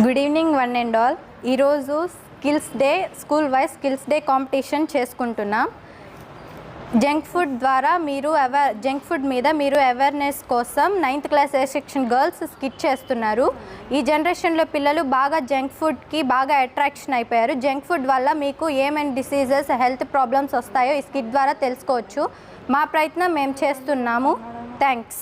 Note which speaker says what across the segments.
Speaker 1: Good evening one and all. ఈరోజు skills day, school wise skills day competition చేసుకుంటున్నాం. Junk food మీద మీరు awareness కోసం 9th class A section girls skit చేస్తున్నారు. ఈ జనరేషన్లో పిల్లలు బాగా జంక్ ఫుడ్కి బాగా అట్రాక్షన్ అయిపోయారు. జంక్ ఫుడ్ వల్ల మీకు ఏమైనా డిసీజెస్, హెల్త్ ప్రాబ్లమ్స్ వస్తాయో ఈ స్కిట్ ద్వారా తెలుసుకోవచ్చు. మా ప్రయత్నం మేము చేస్తున్నాము. థ్యాంక్స్.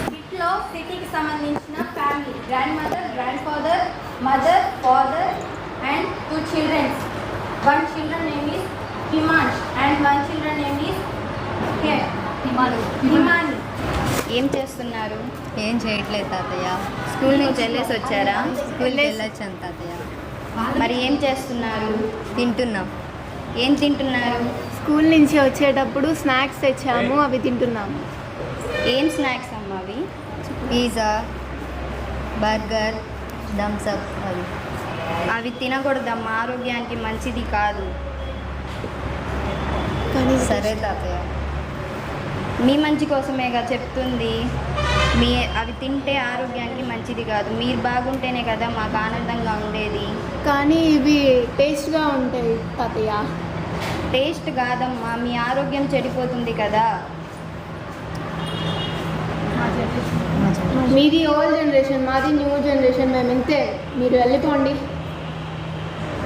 Speaker 1: స్కిట్లో సిటీకి సంబంధించిన family, grand mother, grand father, mother, father and 2 children. One children name is Himansh and 1 children name is హిమాని. ఏం చేస్తున్నారు?
Speaker 2: ఏం చేయట్లేదు తాతయ్య.
Speaker 1: స్కూల్ నుంచి వెళ్ళేసి వచ్చారా?
Speaker 2: స్కూల్కి వెళ్ళొచ్చాను తాతయ్య.
Speaker 1: మరి ఏం చేస్తున్నారు?
Speaker 2: తింటున్నాం.
Speaker 1: ఏం తింటున్నారు?
Speaker 3: స్కూల్ నుంచి వచ్చేటప్పుడు స్నాక్స్ తెచ్చాము, అవి తింటున్నాము.
Speaker 1: ఏం స్నాక్స్ అమ్మ అవి?
Speaker 2: Pizza, burger, Thums Up.
Speaker 1: అవి తినకూడదమ్మా, ఆరోగ్యానికి మంచిది కాదు.
Speaker 3: కానీ
Speaker 2: సరే తాతయ్య.
Speaker 1: మీ మంచి కోసమేగా చెప్తుంది. అవి తింటే ఆరోగ్యానికి మంచిది కాదు. మీరు బాగుంటేనే కదా మాకు ఆనందంగా ఉండేది.
Speaker 3: కానీ ఇవి టేస్ట్గా ఉంటాయి తాతయ్య.
Speaker 1: టేస్ట్ కాదమ్మా, మీ ఆరోగ్యం చెడిపోతుంది కదా.
Speaker 3: మీది ఓల్డ్ జనరేషన్, మాది న్యూ జనరేషన్. మేము ఇంతే, మీరు వెళ్ళిపోండి.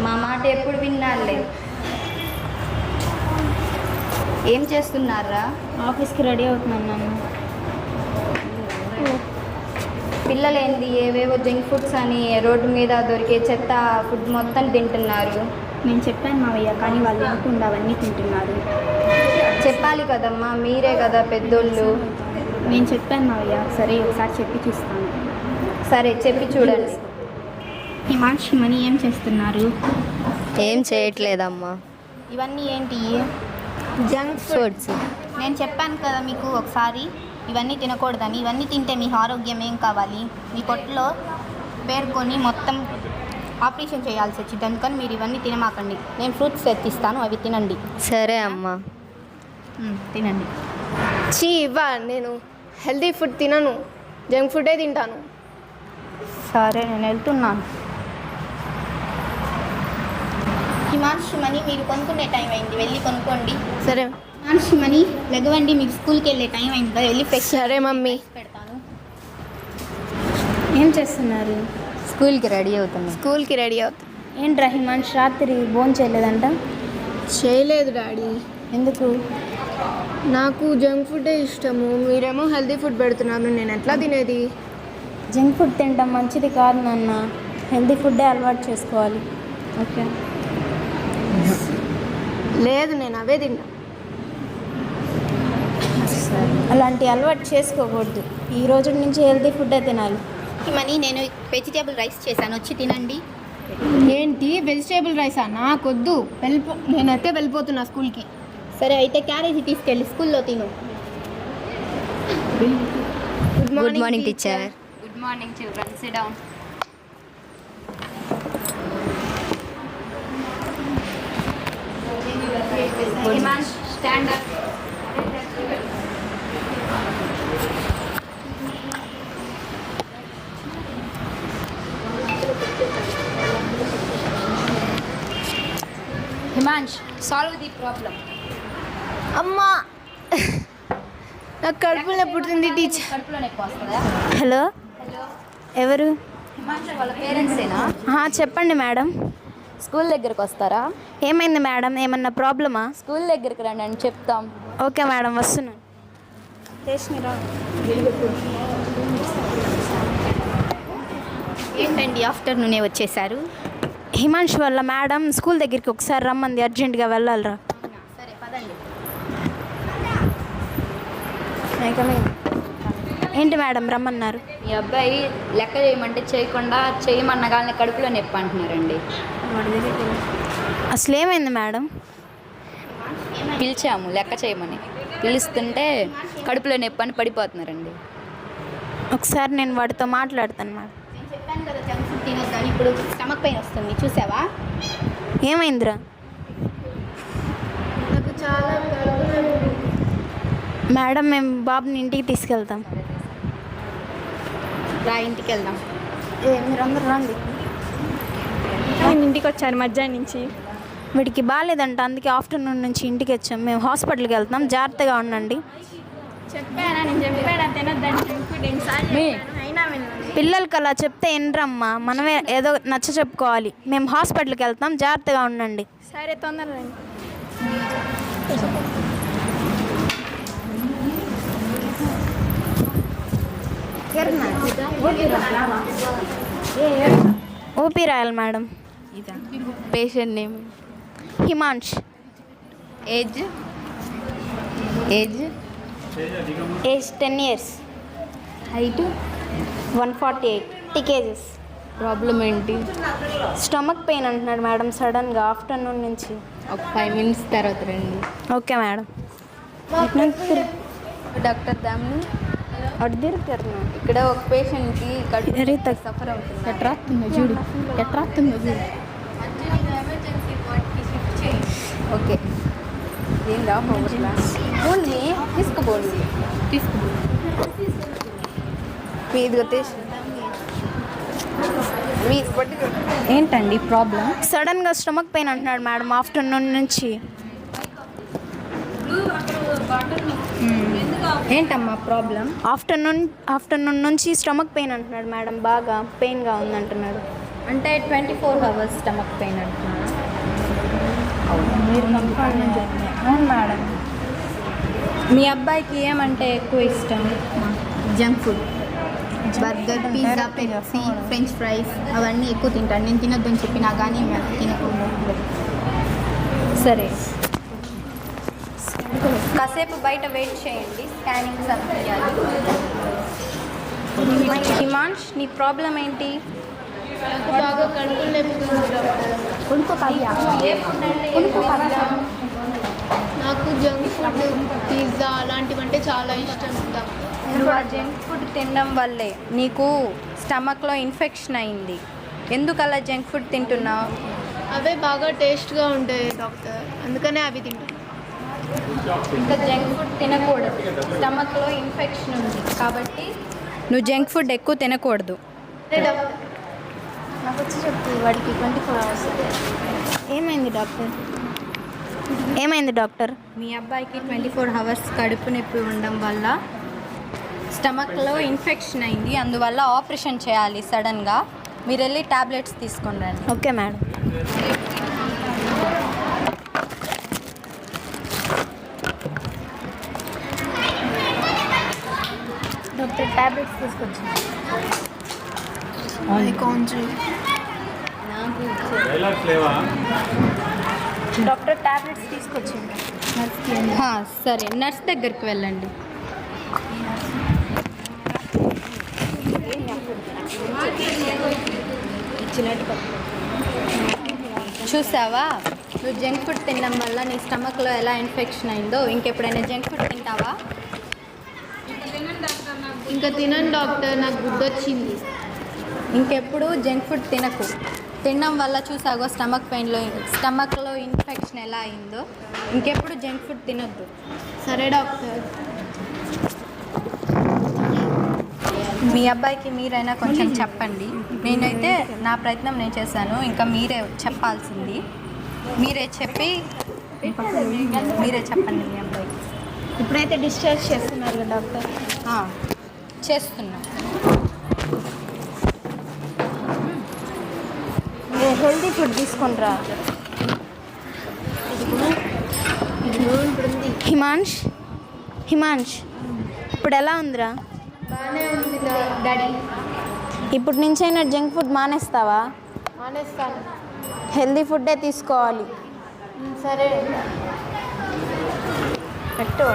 Speaker 1: మా మాట ఎప్పుడు విన్నారులే. ఏం చేస్తున్నారా?
Speaker 3: ఆఫీస్కి రెడీ అవుతున్నాను నన్ను.
Speaker 1: పిల్లలు ఏంది ఏవేవో జంక్ ఫుడ్స్ అని రోడ్డు మీద దొరికే చెత్త ఫుడ్ మొత్తం తింటున్నారు.
Speaker 3: నేను చెప్పాను మావయ్య, కానీ వాళ్ళు వినకుండా అవన్నీ తింటున్నారు.
Speaker 1: చెప్పాలి కదమ్మా, మీరే కదా పెద్దోళ్ళు.
Speaker 3: నేను చెప్పాను మావయ్య. సరే, ఒకసారి చెప్పి చూస్తాను.
Speaker 1: సరే, చెప్పి చూడండి.
Speaker 3: హిమాంష్, మనీ ఏం చేస్తున్నారు?
Speaker 2: ఏం చేయట్లేదమ్మా.
Speaker 3: ఇవన్నీ ఏంటి? Junk
Speaker 2: foods.
Speaker 3: నేను చెప్పాను కదా మీకు ఒకసారి, ఇవన్నీ తినకూడదని. ఇవన్నీ తింటే మీ ఆరోగ్యం ఏం కావాలి? మీ పొట్టలో పేర్కొని మొత్తం ఆపరేషన్ చేయాల్సి వచ్చింది. అందుకని మీరు ఇవన్నీ తినమాకండి. నేను ఫ్రూట్స్ తెచ్చిస్తాను, అవి తినండి.
Speaker 2: సరే అమ్మా.
Speaker 3: తినండి.
Speaker 4: నేను హెల్తీ ఫుడ్ తినను, జంక్ ఫుడ్డే తింటాను.
Speaker 3: సరే, నేను వెళ్తున్నాను. హిమాంషు, మనీ మీరు కొనుక్కునే టైం అయింది, వెళ్ళి కొనుక్కోండి.
Speaker 4: సరే.
Speaker 3: హిమాంషు, మనీ లెగవండి, మీకు స్కూల్కి వెళ్ళే టైం అయింది కదా, వెళ్ళి
Speaker 4: సరే మమ్మీ.
Speaker 3: పెడతాను. ఏం చేస్తున్నారు?
Speaker 2: స్కూల్కి రెడీ అవుతున్నాం.
Speaker 4: స్కూల్కి రెడీ అవుతా.
Speaker 3: ఏంట్రా హిమాంష్, రాత్రి భోజనం చేయలేదంట?
Speaker 4: చేయలేదు డాడీ.
Speaker 3: ఎందుకు?
Speaker 4: నాకు జంక్ ఫుడ్డే ఇష్టము, మీరేమో హెల్తీ ఫుడ్ పెడుతున్నారు. నేను ఎట్లా తినేది?
Speaker 3: జంక్ ఫుడ్ తినడం మంచిది కాదు నాన్న, హెల్తీ ఫుడ్డే అలవాటు చేసుకోవాలి. ఓకే.
Speaker 4: లేదు, నేను అవే తింటా.
Speaker 3: అలాంటి అలవాటు చేసుకోకూడదు. ఈ రోజు నుంచి హెల్తీ ఫుడ్డే తినాలి.
Speaker 5: మనీ నేను వెజిటేబుల్ రైస్ చేశాను, వచ్చి తినండి.
Speaker 4: ఏంటి వెజిటేబుల్ రైసా? నాకొద్దు, నేనైతే వెళ్ళిపోతున్నా స్కూల్కి.
Speaker 5: సరే, అయితే క్యారేజీ తీసుకెళ్ళి స్కూల్లో తిను.
Speaker 2: Good morning teacher.
Speaker 1: Good morning children, SIT down. Himansh, stand up. Himansh, solve the problem.
Speaker 4: అమ్మా, నాకు కడుపులో పుట్టింది టీచర్.
Speaker 1: కడుపులో నొప్పి వస్తుందా?
Speaker 3: హలో, ఎవరు?
Speaker 1: హిమాంష్ వాళ్ళ పేరెంట్సేనా?
Speaker 3: చెప్పండి మేడం.
Speaker 1: స్కూల్ దగ్గరకు వస్తారా?
Speaker 3: ఏమైంది మేడం? ఏమన్నా ప్రాబ్లమా?
Speaker 1: స్కూల్ దగ్గరికి రండి అని చెప్తాం.
Speaker 3: ఓకే మేడం, వస్తున్నాను.
Speaker 5: ఏంటండి ఆఫ్టర్నూనే వచ్చేసారు?
Speaker 3: హిమాంష్ వాళ్ళ మేడం స్కూల్ దగ్గరికి ఒకసారి రమ్మంది, అర్జెంటుగా వెళ్ళాలిరా.
Speaker 5: సరే, పదండి.
Speaker 3: ఏంటి మేడం రమ్మన్నారు?
Speaker 1: మీ అబ్బాయి లెక్క చేయమంటే చేయకుండా చేయమన్న కానీ కడుపులో నొప్పి అంటున్నారండి.
Speaker 3: అసలు ఏమైంది మేడం?
Speaker 1: పిలిచాము లెక్క చేయమని, పిలుస్తుంటే కడుపులో నొప్పి అని పడిపోతున్నారండి.
Speaker 3: ఒకసారి నేను వాడితో మాట్లాడతాను మేడం.
Speaker 5: నేను చెప్పాను కదా జంక్ ఫుడ్ తినొద్దని, ఇప్పుడు స్టమక్ పెయిన్ వస్తుంది, చూసావా?
Speaker 3: ఏమైందిరా?
Speaker 4: నాకు చాలా
Speaker 3: మేడం, మేము బాబుని ఇంటికి తీసుకెళ్తాం.
Speaker 5: రా, ఇంటికి వెళ్దాం.
Speaker 3: మీరందరూ రండి.
Speaker 4: నేను ఇంటికి వచ్చాను మధ్యాహ్నం నుంచి.
Speaker 3: వీడికి బాగాలేదంట, అందుకే ఆఫ్టర్నూన్ నుంచి ఇంటికి వచ్చాం. మేము హాస్పిటల్కి వెళ్తాం, జాగ్రత్తగా ఉండండి. పిల్లలకి అలా చెప్తే ఎనరమ్మా, మనమే ఏదో నచ్చ చెప్పుకోవాలి. మేము హాస్పిటల్కి వెళ్తాం, జాగ్రత్తగా ఉండండి.
Speaker 4: సరే తొందరగా.
Speaker 3: ఓపీ రాయాలి madam.
Speaker 2: Patient name,
Speaker 3: Himansh.
Speaker 2: Age
Speaker 3: age 10 years.
Speaker 2: Height,
Speaker 3: 148. టికేజెస్.
Speaker 2: ప్రాబ్లం ఏంటి?
Speaker 3: స్టమక్ పెయిన్ అంటున్నాడు మేడం సడన్గా ఆఫ్టర్నూన్ నుంచి.
Speaker 2: ఒక 5 minutes తర్వాత రండి.
Speaker 3: Okay madam.
Speaker 2: డాక్టర్ దామ్ని
Speaker 3: అడ్దిర్ కర్నా.
Speaker 2: ఇక్కడ ఒక పేషెంట్కి కడుపు సఫర్ అవుతుంది. ఎట్రాస్తుందో చూడు. ఓకే, ఏం రా ఓన్లీ తీసుకుపోండి. మీదిగా తీసి
Speaker 1: ఏంటండి ప్రాబ్లం?
Speaker 3: సడన్గా స్టమక్ పెయిన్ అంటున్నాడు మేడం ఆఫ్టర్నూన్ నుంచి.
Speaker 1: ఏంటమ్మా ప్రాబ్లం?
Speaker 3: ఆఫ్టర్నూన్ నుంచి స్టమక్ పెయిన్ అంటున్నాడు మేడం, బాగా పెయిన్గా ఉందంటున్నాడు.
Speaker 1: అంటే 24 hours స్టమక్ పెయిన్ అంటున్నారా? మీరు కన్ఫర్మ్ చేయండి. అవును మేడం. మీ అబ్బాయికి ఏమంటే ఎక్కువ ఇష్టం?
Speaker 5: Junk food, burger, pizza, Pepsi, French fries అవన్నీ ఎక్కువ తింటాడు. నేను తినొద్దని చెప్పినా కానీ తినకుండా.
Speaker 1: సరే, కాసేపు బయట వెయిట్ చేయండి, స్కానింగ్ సరిపోయాలి. హిమాంష్, నీ ప్రాబ్లం ఏంటి?
Speaker 4: బాగా కడుపు నాకు జంక్ ఫుడ్, పిజ్జా అలాంటివంటే చాలా ఇష్టం.
Speaker 1: నువ్వు ఆ జంక్ ఫుడ్ తినడం వల్లే నీకు స్టమక్లో ఇన్ఫెక్షన్ అయింది. ఎందుకు అలా జంక్ ఫుడ్ తింటున్నావు?
Speaker 4: అవే బాగా టేస్ట్గా ఉంటాయి డాక్టర్, అందుకనే అవి తింటాను.
Speaker 1: ఇంకా జంక్ ఫుడ్ తినకూడదు, స్టమక్లో ఇన్ఫెక్షన్ ఉంది కాబట్టి నువ్వు జంక్ ఫుడ్ ఎక్కువ తినకూడదు.
Speaker 3: నాకు వచ్చి చెప్పు, వాడికి 24 hours. ఏమైంది డాక్టర్?
Speaker 1: మీ అబ్బాయికి 24 hours కడుపు నొప్పి ఉండడం వల్ల స్టమక్లో ఇన్ఫెక్షన్ అయింది, అందువల్ల ఆపరేషన్ చేయాలి సడన్గా. మీరు వెళ్ళి టాబ్లెట్స్ తీసుకొని రండి.
Speaker 3: Okay madam. డాక్టర్ టాబ్లెట్స్ తీసుకొచ్చి డాక్టర్ టాబ్లెట్స్ తీసుకొచ్చింది.
Speaker 1: సరే, నర్స్ దగ్గరికి వెళ్ళండి. చూసావా, నువ్వు జంక్ ఫుడ్ తినడం వల్ల నీ స్టమక్లో ఎలా ఇన్ఫెక్షన్ అయిందో. ఇంకెప్పుడైనా జంక్ ఫుడ్ తింటావా?
Speaker 4: ఇంకా తినను డాక్టర్, నాకు గుర్తొచ్చింది.
Speaker 1: ఇంకెప్పుడు జంక్ ఫుడ్ తినకు. తినడం వల్ల చూసాగో స్టమక్లో ఇన్ఫెక్షన్ ఎలా అయిందో. ఇంకెప్పుడు జంక్ ఫుడ్ తినొద్దు.
Speaker 4: సరే డాక్టర్.
Speaker 1: మీ అబ్బాయికి మీరైనా కొంచెం చెప్పండి. నేనైతే నా ప్రయత్నం నేను చేశాను, ఇంకా మీరే చెప్పాల్సింది. మీరే చెప్పండి మీ అబ్బాయికి.
Speaker 3: ఇప్పుడైతే డిశ్చార్జ్ చేస్తున్నారు కదా డాక్టర్?
Speaker 1: చేస్తున్నా.
Speaker 3: హెల్తీ ఫుడ్ తీసుకుంటారా? హిమాంష్ ఇప్పుడు ఎలా ఉందిరా?
Speaker 4: బాగానే ఉంది డాడీ.
Speaker 3: ఇప్పుడు నుంచైనా జంక్ ఫుడ్ మానేస్తావా?
Speaker 4: మానేస్తాను.
Speaker 3: హెల్తీ ఫుడ్డే తీసుకోవాలి.
Speaker 4: సరే
Speaker 3: పెట్టు.